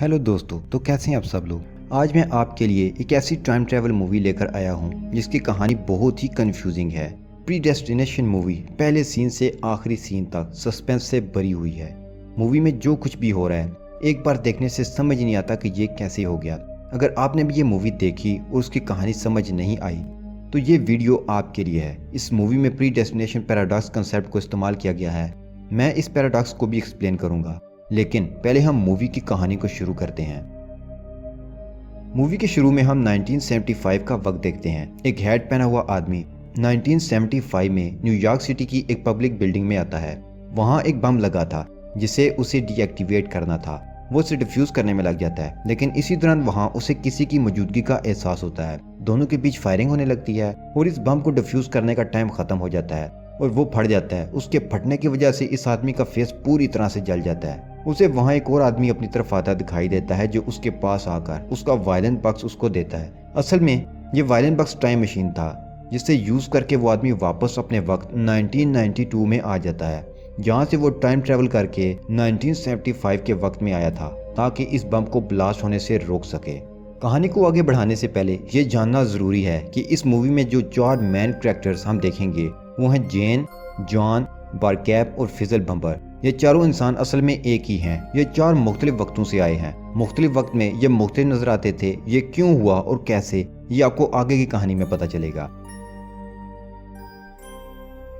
Hello दोस्तों, तो कैसे हैं आप सब लोग। आज मैं आपके लिए एक ऐसी टाइम ट्रैवल मूवी लेकर आया हूं जिसकी कहानी बहुत ही कंफ्यूजिंग है। प्रीडेस्टिनेशन मूवी पहले सीन से आखिरी सीन तक सस्पेंस से भरी हुई है। मूवी में जो कुछ भी हो रहा है एक बार देखने से समझ नहीं आता कि ये कैसे हो गया। अगर आपने भी ये मूवी देखी और उसकी कहानी समझ नहीं आई तो ये वीडियो आपके लिए है। इस मूवी में प्रीडेस्टिनेशन पैराडॉक्स कंसेप्ट को इस्तेमाल किया गया है। मैं इस पैराडॉक्स को भी एक्सप्लेन करूंगा, लेकिन पहले हम मूवी की कहानी को शुरू करते हैं। मूवी के शुरू में हम 1975 का वक्त देखते हैं। एक हैट पहना हुआ आदमी 1975 में न्यूयॉर्क सिटी की एक पब्लिक बिल्डिंग में आता है। वहां एक बम लगा था जिसे उसे डीएक्टिवेट करना था। वो उसे डिफ्यूज करने में लग जाता है, लेकिन इसी दौरान वहां उसे किसी की मौजूदगी का एहसास होता है। दोनों के बीच फायरिंग होने लगती है और इस बम को डिफ्यूज करने का टाइम खत्म हो जाता है और वो फट जाता है। उसके फटने की वजह से इस आदमी का फेस पूरी तरह से जल जाता है। उसे वहां एक और आदमी अपनी तरफ आता दिखाई देता है जो उसके पास आकर उसका वायलेंट बक्स उसको देता है। असल में ये वायलेंट बक्स टाइम मशीन था जिसे यूज करके वो आदमी वापस अपने वक्त 1992 में आ जाता है, जहां से वो टाइम ट्रेवल करके 1975 के वक्त में आया था ताकि इस बम को ब्लास्ट होने से रोक सके। कहानी को आगे बढ़ाने से पहले ये जानना जरूरी है कि इस मूवी में जो 4 मेन कैरेक्टर्स हम देखेंगे वो हैं जेन, जॉन, बारकैप और फिजल बम्बर। ये चारों इंसान असल में एक ही हैं। ये 4 मुख्तलिफ वक्तों से आए हैं। मुख्तलिफ वक्त में ये मुख्तलिफ नजर आते थे। ये क्यों हुआ और कैसे, ये आपको आगे की कहानी में पता चलेगा।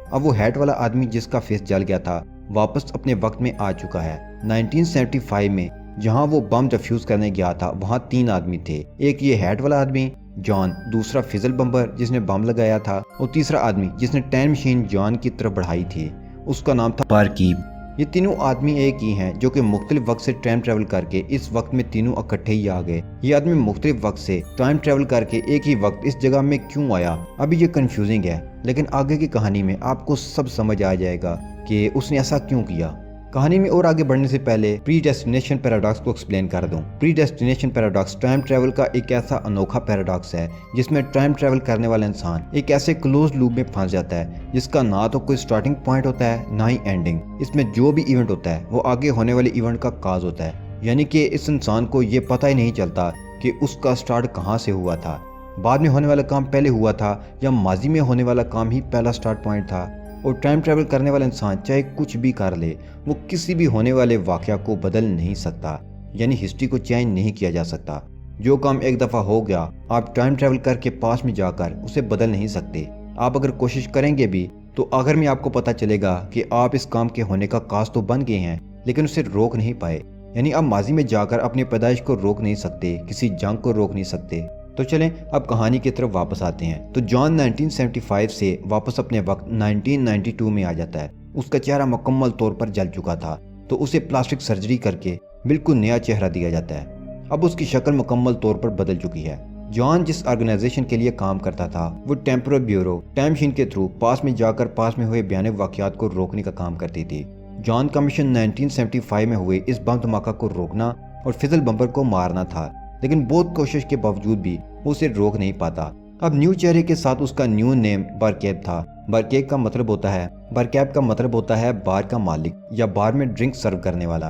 अब वो हैट वाला आदमी जिसका फेस जल गया था वापस अपने वक्त में आ चुका है। 1975 में जहां वो बम डिफ्यूज करने गया था वहां 3 आदमी थे। एक ये हैट वाला आदमी जॉन, दूसरा फिजल बम्बर जिसने बम लगाया था और तीसरा आदमी जिसने टाइम मशीन जॉन की तरफ बढ़ाई थी, उसका नाम था बारकीब। ये तीनों आदमी एक ही हैं जो कि मुख्तलिफ वक्त से टाइम ट्रेवल करके इस वक्त में तीनों इकट्ठे ही आ गए। ये आदमी मुख्तलिफ वक्त से टाइम ट्रेवल करके एक ही वक्त इस जगह में क्यों आया, अभी ये कंफ्यूजिंग है, लेकिन आगे की कहानी में आपको सब समझ आ जाएगा कि उसने ऐसा क्यों किया। कहानी में और आगे बढ़ने से पहले प्रीडेस्टिनेशन पैराडॉक्स को एक्सप्लेन कर दूं। प्रीडेस्टिनेशन पैराडॉक्स टाइम ट्रैवल का एक ऐसा अनोखा पैराडॉक्स है जिसमें टाइम ट्रैवल करने वाला इंसान एक ऐसे क्लोज लूप में फंस जाता है जिसका ना तो कोई स्टार्टिंग पॉइंट होता है ना ही एंडिंग। इसमें जो भी इवेंट होता है वो आगे होने वाले इवेंट का काज होता है, यानी कि इस इंसान को ये पता ही नहीं चलता कि उसका स्टार्ट कहाँ से हुआ था, बाद में होने वाला काम पहले हुआ था या माजी में होने वाला काम ही पहला स्टार्ट पॉइंट था। और टाइम ट्रैवल करने वाला इंसान चाहे कुछ भी कर ले, वो किसी भी होने वाले वाकया को बदल नहीं सकता, यानी हिस्ट्री को चेंज नहीं किया जा सकता। जो काम एक दफ़ा हो गया आप टाइम ट्रैवल करके पास में जाकर उसे बदल नहीं सकते। आप अगर कोशिश करेंगे भी तो आखिर में आपको पता चलेगा कि आप इस काम के होने का काज तो बन गए हैं लेकिन उसे रोक नहीं पाए। यानी आप माजी में जाकर अपनी पैदाइश को रोक नहीं सकते, किसी जंग को रोक नहीं सकते। तो चलें अब कहानी की तरफ वापस आते हैं। तो जॉन 1975 से वापस अपने वक्त 1992 में आ जाता है। उसका चेहरा मुकम्मल तौर पर जल चुका था तो उसे प्लास्टिक सर्जरी करके बिल्कुल नया चेहरा दिया जाता है। अब उसकी शक्ल मुकम्मल तौर पर बदल चुकी है। जॉन जिस ऑर्गेनाइजेशन के लिए काम करता था वो टेम्पोरल ब्यूरो टाइम मशीन के थ्रू पास में जाकर पास में हुए भयानक वाकयात को रोकने का काम करती थी। जॉन का मिशन 1975 में हुए इस बम धमाका को रोकना और फिजल बम्बर को मारना था, लेकिन बहुत कोशिश के बावजूद भी वो उसे रोक नहीं पाता। अब न्यू चेहरे के साथ उसका न्यू नेम बारकैप था। बारकैप का मतलब होता है बार का मालिक या बार में ड्रिंक सर्व करने वाला।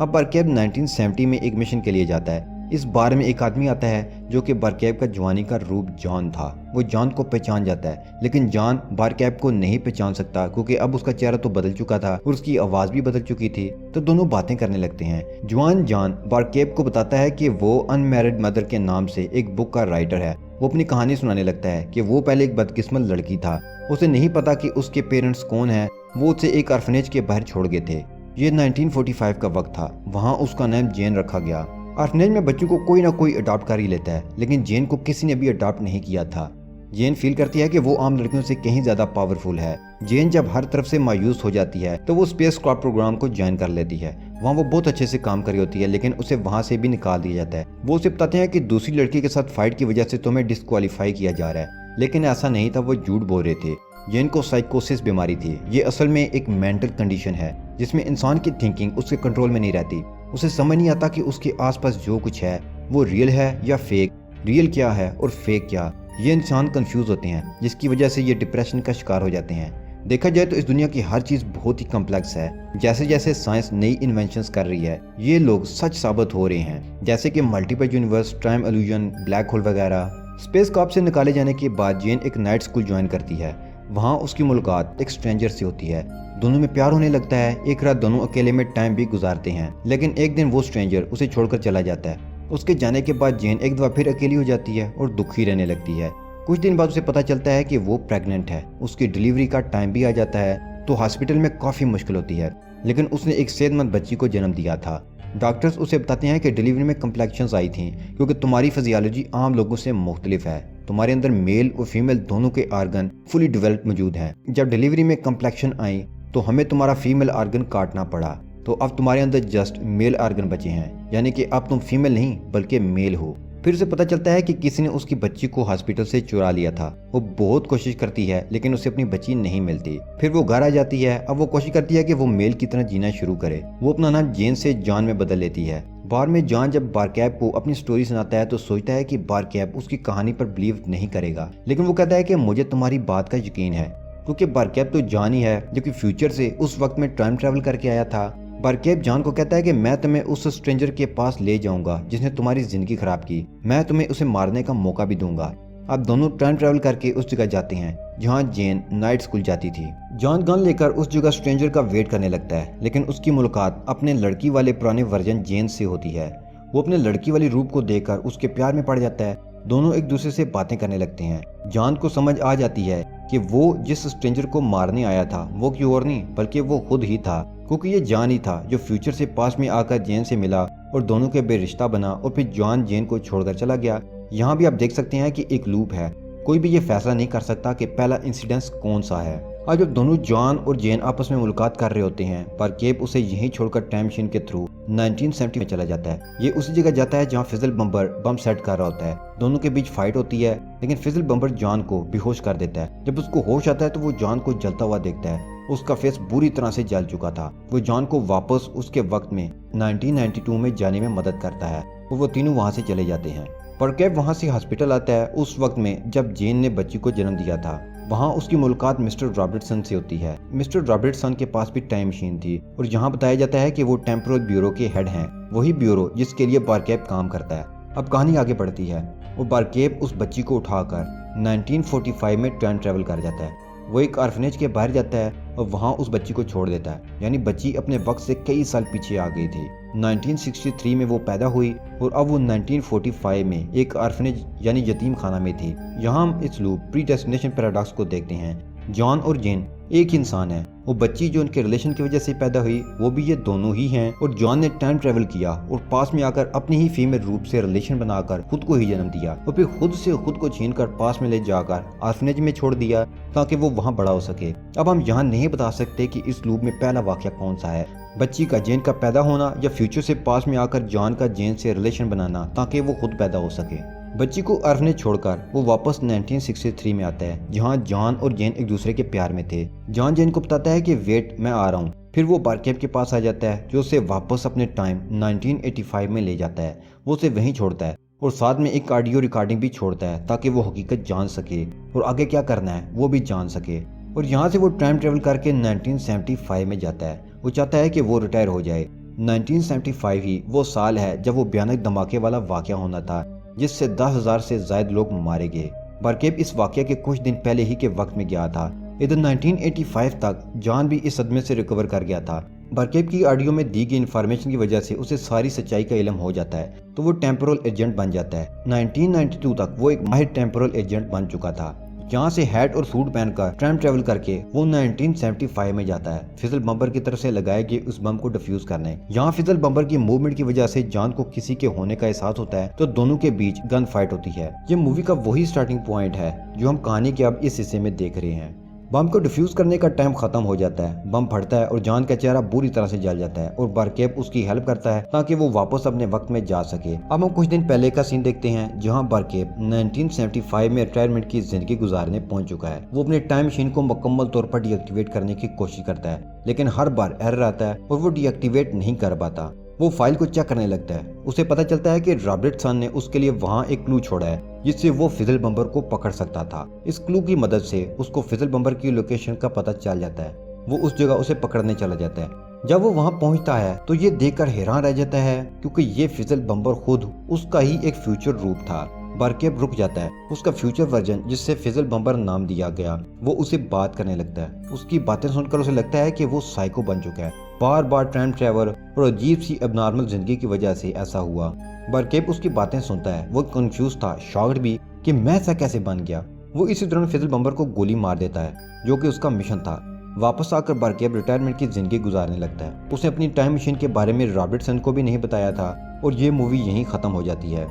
अब बारकैप 1970 में एक मिशन के लिए जाता है। इस बार में एक आदमी आता है जो कि बारकैप का जवानी का रूप जॉन था। वो जॉन को पहचान जाता है, लेकिन जॉन बारकैप को नहीं पहचान सकता क्योंकि अब उसका चेहरा तो बदल चुका था और उसकी आवाज भी बदल चुकी थी। तो दोनों बातें करने लगते हैं। जवान जॉन बारकैप को बताता है कि वो अनमैरिड मदर के नाम से एक बुक का राइटर है। वो अपनी कहानी सुनाने लगता है कि वो पहले एक बदकिस्मत लड़की था, उसे नहीं पता कि उसके पेरेंट्स कौन है। वो उसे एक ऑर्फनेज के बाहर छोड़ गए थे। ये 1945 का वक्त था। वहाँ उसका नाम जेन रखा गया। ऑर्फनेज में बच्चों को कोई ना कोई अडॉप्ट कर ही लेता है, लेकिन जेन को किसी ने भी अडॉप्ट नहीं किया था। जेन फील करती है कि वो आम लड़कियों से कहीं ज्यादा पावरफुल है। जेन जब हर तरफ से मायूस हो जाती है तो वो स्पेस क्राफ्ट प्रोग्राम को ज्वाइन कर लेती है। वहाँ वो बहुत अच्छे से काम कर रही होती है, लेकिन उसे वहाँ से भी निकाल दिया जाता है। वो उसे बताते हैं कि दूसरी लड़की के साथ फाइट की वजह से तुम्हें डिस्क्वालीफाई किया जा रहा है, लेकिन ऐसा नहीं था, वो झूठ बोल रहे थे। जेन को साइकोसिस बीमारी थी। ये असल में एक मेंटल कंडीशन है जिसमें इंसान की थिंकिंग उसके कंट्रोल में नहीं रहती। उसे समझ नहीं आता कि उसके आसपास जो कुछ है वो रियल है या फेक, रियल क्या है और फेक क्या। ये इंसान कंफ्यूज होते हैं जिसकी वजह से ये डिप्रेशन का शिकार हो जाते हैं। देखा जाए तो इस दुनिया की हर चीज बहुत ही कॉम्प्लेक्स है। जैसे जैसे साइंस नई इन्वेंशंस कर रही है, ये लोग सच साबित हो रहे हैं, जैसे कि multiple universe, time illusion, black hole वगैरह। स्पेस कॉप से निकाले जाने के बाद जेन एक नाइट स्कूल ज्वाइन करती है। वहाँ उसकी मुलाकात एक स्ट्रेंजर से होती है। दोनों में प्यार होने लगता है। एक रात दोनों अकेले में टाइम भी गुजारते हैं, लेकिन एक दिन वो स्ट्रेंजर उसे छोड़कर चला जाता है। उसके जाने के बाद जेन एक दफा फिर अकेली हो जाती है और दुखी रहने लगती है। कुछ दिन बाद उसे पता चलता है कि वो प्रेग्नेंट है। उसकी डिलीवरी का टाइम भी आ जाता है, तो हॉस्पिटल में काफ़ी मुश्किल होती है, लेकिन उसने एक सेहतमंद बच्ची को जन्म दिया था। डॉक्टर्स उसे बताते हैं कि डिलीवरी में कॉम्प्लेक्शंस आई थी, क्योंकि तुम्हारी फिजियोलॉजी आम लोगों से मुख्तलिफ है। तुम्हारे अंदर मेल और फीमेल दोनों के आर्गन फुली डेवलप्ड मौजूद हैं। जब डिलीवरी में कॉम्प्लेक्शन आई तो हमें तुम्हारा फीमेल आर्गन काटना पड़ा, तो अब तुम्हारे अंदर जस्ट मेल आर्गन बचे हैं, यानी कि अब तुम फीमेल नहीं बल्कि मेल हो। फिर उसे पता चलता है कि किसी ने उसकी बच्ची को हॉस्पिटल से चुरा लिया था। वो बहुत कोशिश करती है, लेकिन उसे अपनी बच्ची नहीं मिलती। फिर वो घर आ जाती है। अब वो कोशिश करती है कि वो मेल की तरह जीना शुरू करे। वो अपना नाम जेन से जॉन में बदल लेती है। बाद में जॉन जब बारकैब को अपनी स्टोरी सुनाता है तो सोचता है कि बारकैब उसकी कहानी पर बिलीव नहीं करेगा, लेकिन वो कहता है कि मुझे तुम्हारी बात का यकीन है, क्योंकि बारकैब तो जॉन ही है जो कि फ्यूचर से उस वक्त में टाइम ट्रैवल करके आया था। बारकैब जॉन को कहता है कि मैं तुम्हें उस स्ट्रेंजर के पास ले जाऊंगा जिसने तुम्हारी जिंदगी खराब की। मैं तुम्हें उसे मारने का मौका भी दूंगा। अब दोनों टाइम ट्रैवल करके उस जगह जाते हैं जहां जेन नाइट स्कूल जाती थी। जॉन गन लेकर उस जगह स्ट्रेंजर का वेट करने लगता है, लेकिन उसकी मुलाकात अपने लड़की वाले पुराने वर्जन जेन से होती है। वो अपने लड़की वाली रूप को देखकर उसके प्यार में पड़ जाता है। दोनों एक दूसरे से बातें करने लगते हैं। जॉन को समझ आ जाती है कि वो जिस स्ट्रेंजर को मारने आया था वो कोई और नहीं बल्कि वो खुद ही था, क्योंकि ये जॉन ही था जो फ्यूचर से पास में आकर जेन से मिला और दोनों के बीच रिश्ता बना, और फिर जॉन जेन को छोड़कर चला गया। यहाँ भी आप देख सकते हैं कि एक लूप है। कोई भी ये फैसला नहीं कर सकता कि पहला इंसिडेंस कौन सा है। आज जब दोनों जॉन और जेन आपस में मुलाकात कर रहे होते हैं, बारकैब उसे यहीं छोड़कर टाइम मशीन के थ्रू 1970 में चला जाता है। ये उसी जगह जाता है जहाँ फिजल बम्बर बम सेट कर रहा होता है। दोनों के बीच फाइट होती है, लेकिन फिजल बम्बर जॉन को बेहोश कर देता है। जब उसको होश आता है तो वो जॉन को जलता हुआ देखता है। उसका फेस बुरी तरह से जल चुका था। वो जॉन को वापस उसके वक्त में 1992 में जाने में मदद करता है और वो तीनों वहाँ से चले जाते हैं। बारकैब वहाँ से हॉस्पिटल आता है उस वक्त में जब जेन ने बच्ची को जन्म दिया था। वहाँ उसकी मुलाकात मिस्टर रॉबर्टसन से होती है। मिस्टर रॉबर्टसन के पास भी टाइम मशीन थी और यहाँ बताया जाता है कि वो टेम्पोरल ब्यूरो के हेड हैं, वही ब्यूरो जिसके लिए बारकैब काम करता है। अब कहानी आगे बढ़ती है और बारकैब उस बच्ची को उठाकर 1945 में टाइम ट्रैवल कर जाता है। वो एक ऑर्फनेज के बाहर जाता है और वहाँ उस बच्ची को छोड़ देता है, यानी बच्ची अपने वक्त से कई साल पीछे आ गई थी। 1963 में वो पैदा हुई और अब वो 1945 में एक ऑर्फनेज यानी यतीम खाना में थी। यहाँ हम इस लूप प्रीडेस्टिनेशन पैराडॉक्स को देखते हैं। जॉन और जेन एक इंसान है। वो बच्ची जो उनके रिलेशन की वजह से पैदा हुई वो भी ये दोनों ही हैं, और जॉन ने टाइम ट्रेवल किया और पास में आकर अपनी ही फीमेल रूप से रिलेशन बनाकर खुद को ही जन्म दिया और फिर खुद से खुद को छीनकर पास में ले जाकर ऑर्फनेज में छोड़ दिया ताकि वो वहाँ बड़ा हो सके। अब हम यहाँ नहीं बता सकते कि इस लूप में पहला वाकया कौन सा है, बच्ची का जेन का पैदा होना या फ्यूचर से पास में आकर जॉन का जेन से रिलेशन बनाना ताकि वो खुद पैदा हो सके। बच्ची को ऑर्फनेज छोड़कर वो वापस 1963 में आता है जहाँ जॉन और जेन एक दूसरे के प्यार में थे। जॉन जेन को बताता है कि वेट मैं आ रहा हूँ। फिर वो बारकैब के पास आ जाता है जो उसे वापस अपने टाइम 1985 में ले जाता है। वो उसे वहीं छोड़ता है और साथ में एक ऑडियो रिकॉर्डिंग भी छोड़ता है ताकि वो हकीकत जान सके और आगे क्या करना है वो भी जान सके। और यहाँ से वो टाइम ट्रेवल करके 1975 में जाता है। वो चाहता है कि वो रिटायर हो जाए। 1975 ही वो साल है जब वो भयानक धमाके वाला वाकया होना था जिससे 10,000 से ज्यादा लोग मारे गए। बारकैब इस वाकये के कुछ दिन पहले ही के वक्त में गया था। इधर 1985 तक जॉन भी इस सदमे से रिकवर कर गया था। बारकैब की ऑडियो में दी गई इन्फॉर्मेशन की वजह से उसे सारी सच्चाई का इल्म हो जाता है, तो वो टेम्पोरल एजेंट बन जाता है। 1992 तक वो एक माहिर टेम्पोरल एजेंट बन चुका था। यहाँ से हैट और सूट पहनकर टाइम ट्रेवल करके वो 1975 में जाता है फिजल बम्बर की तरफ से लगाए गए उस बम को डिफ्यूज करने। यहाँ फिजल बम्बर की मूवमेंट की वजह से जॉन को किसी के होने का एहसास होता है, तो दोनों के बीच गन फाइट होती है। ये मूवी का वही स्टार्टिंग पॉइंट है जो हम कहानी के अब इस हिस्से में देख रहे हैं। बम को डिफ्यूज करने का टाइम खत्म हो जाता है। बम फटता है और जॉन का चेहरा बुरी तरह से जल जाता है और बारकैब उसकी हेल्प करता है ताकि वो वापस अपने वक्त में जा सके। अब हम कुछ दिन पहले का सीन देखते हैं जहां बारकैब 1975 में रिटायरमेंट की जिंदगी गुजारने पहुंच चुका है। वो अपने टाइम मशीन को मुकम्मल तौर पर डीएक्टिवेट करने की कोशिश करता है, लेकिन हर बार एरर आता है और वो डीएक्टिवेट नहीं कर पाता। वो फाइल को चेक करने लगता है। उसे पता चलता है कि रॉबर्टसन ने उसके लिए वहाँ एक क्लू छोड़ा है जिससे वो फिजल बम्बर को पकड़ सकता था। इस क्लू की मदद से उसको फिजल बम्बर की लोकेशन का पता चल जाता है। वो उस जगह उसे पकड़ने चला जाता है। जब वो वहाँ पहुँचता है तो ये देखकर हैरान रह जाता है क्योंकि ये फिजल बम्बर खुद उसका ही एक फ्यूचर रूप था। बारकेब रुक जाता है। उसका फ्यूचर वर्जन जिससे फिजल बम्बर नाम दिया गया वो उसे बात करने लगता है। उसकी बातें सुनकर उसे लगता है कि वो साइको बन चुका है। बार बार टाइम ट्रैवल और अजीब सी एबनॉर्मल जिंदगी की वजह से ऐसा हुआ। बारकेब उसकी बातें सुनता है। वो कंफ्यूज था, शॉक्ड भी कि मैं ऐसा कैसे बन गया। वो इसी दौरान फिजल बम्बर को गोली मार देता है जो कि उसका मिशन था। वापस आकर बारकेब रिटायरमेंट की जिंदगी गुजारने लगता है। उसने अपनी टाइम मशीन के बारे में रॉबर्टसन को भी नहीं बताया था और ये मूवी यहीं खत्म हो जाती है।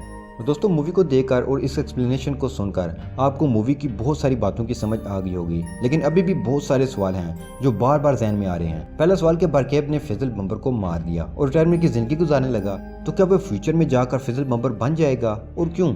दोस्तों मूवी को देखकर और इस एक्सप्लेनेशन को सुनकर आपको मूवी की बहुत सारी बातों की समझ आ गई होगी, लेकिन अभी भी बहुत सारे सवाल हैं जो बार बार जहन में आ रहे हैं। पहला सवाल कि बारकेब ने फिजल बम्बर को मार दिया और रिटायरमेंट की जिंदगी गुजारने लगा, तो क्या वो फ्यूचर में जाकर फिजल बम्बर बन जाएगा और क्यों?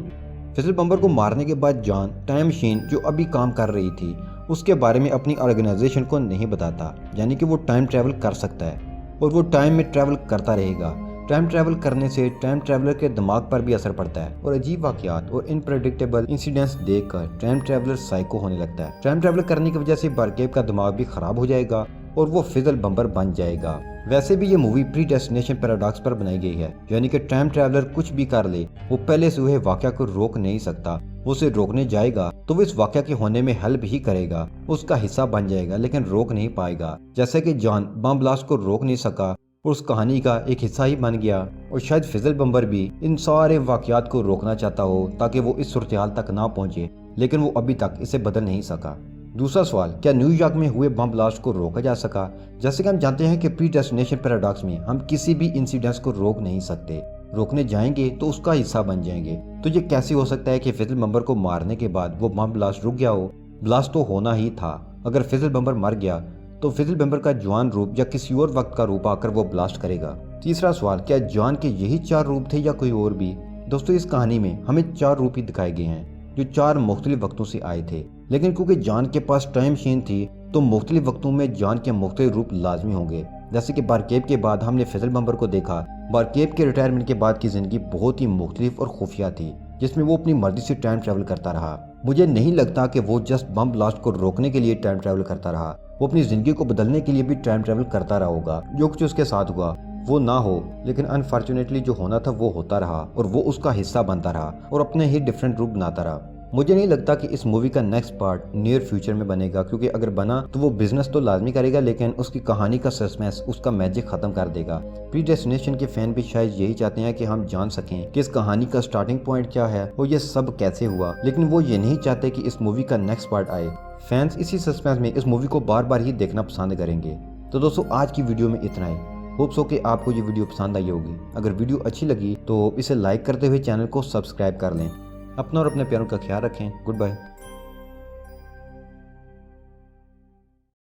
फिजल बम्बर को मारने के बाद जॉन टाइम मशीन जो अभी काम कर रही थी उसके बारे में अपनी ऑर्गेनाइजेशन को नहीं बताता, यानी कि वो टाइम ट्रैवल कर सकता है और वो टाइम में ट्रैवल करता रहेगा। टाइम ट्रैवल करने से टाइम ट्रैवलर के दिमाग पर भी असर पड़ता है और अजीब वाकयात और इनप्रेडिक्टेबल इंसिडेंट्स देखकर टाइम ट्रैवलर साइको होने लगता है। टाइम ट्रैवल करने की वजह से बारकेब का दिमाग भी खराब हो जाएगा और वो फिजल बम्बर बन जाएगा। वैसे भी ये मूवी प्री डेस्टिनेशन पैराडॉक्स पर बनाई गई है, यानी कि टाइम ट्रैवलर कुछ भी कर ले वो पहले से हुए वाकया को रोक नहीं सकता। वो उसे रोकने जाएगा तो वो इस वाकया के होने में हेल्प ही करेगा, उसका हिस्सा बन जाएगा लेकिन रोक नहीं पाएगा। जैसे कि जॉन बम ब्लास्ट को रोक नहीं सका और उस कहानी का एक हिस्सा ही बन गया, और शायद फिजल बम्बर भी इन सारे वाकयात को रोकना चाहता हो ताकि वो इस सूरत-ए-हाल तक ना पहुंचे, लेकिन वो अभी तक इसे बदल नहीं सका। दूसरा सवाल, क्या न्यूयॉर्क में हुए बम ब्लास्ट को रोका जा सका? जैसे कि हम जानते हैं कि प्री डेस्टिनेशन पैराडॉक्स में हम किसी भी इंसिडेंट्स को रोक नहीं सकते, रोकने जाएंगे तो उसका हिस्सा बन जाएंगे। तो ये कैसे हो सकता है कि फिजल बम्बर को मारने के बाद वो बम ब्लास्ट रुक गया हो? ब्लास्ट तो होना ही था। अगर फिजल बम्बर मर गया तो फिजल बम्बर का जवान रूप या किसी और वक्त का रूप आकर वो ब्लास्ट करेगा। तीसरा सवाल, क्या जॉन के यही 4 रूप थे या कोई और भी? दोस्तों इस कहानी में हमें 4 रूप ही दिखाए गए हैं जो 4 मुख्तलिफ वक्तों से आए थे, लेकिन क्योंकि जॉन के पास टाइम मशीन थी तो मुख्तलिफ वक्तों में जॉन के मुख्तलिफ रूप लाजमी होंगे। जैसे कि बारकेब के बाद हमने फिजल बम्बर को देखा। बारकेब के रिटायरमेंट के बाद की जिंदगी बहुत ही मुख्तलिफ और खुफिया थी, जिसमें वो अपनी मर्जी से टाइम ट्रैवल करता रहा। मुझे नहीं लगता कि वो जस्ट बम ब्लास्ट को रोकने के लिए टाइम ट्रैवल करता रहा, वो अपनी जिंदगी को बदलने के लिए भी टाइम ट्रैवल करता रहा होगा। जो कुछ उसके साथ हुआ वो ना हो, लेकिन अनफॉर्चुनेटली जो होना था वो होता रहा और वो उसका हिस्सा बनता रहा और अपने ही डिफरेंट रूप बनाता रहा। मुझे नहीं लगता कि इस मूवी का नेक्स्ट पार्ट नियर फ्यूचर में बनेगा, क्योंकि अगर बना तो वो बिजनेस तो लाजमी करेगा लेकिन उसकी कहानी का सस्पेंस, उसका मैजिक खत्म कर देगा। प्री डेस्टिनेशन के फैन भी शायद यही चाहते हैं कि हम जान सकें कि इस कहानी का स्टार्टिंग पॉइंट क्या है और ये सब कैसे हुआ, लेकिन वो ये नहीं चाहते कि इस मूवी का नेक्स्ट पार्ट आए। फैंस इसी सस्पेंस में इस मूवी को बार बार ही देखना पसंद करेंगे। तो दोस्तों आज की वीडियो में इतना ही। होप्स हो कि आपको ये वीडियो पसंद आई होगी। अगर वीडियो अच्छी लगी तो इसे लाइक करते हुए चैनल को सब्सक्राइब कर लें। अपना और अपने प्यारों का ख्याल रखें। Good bye.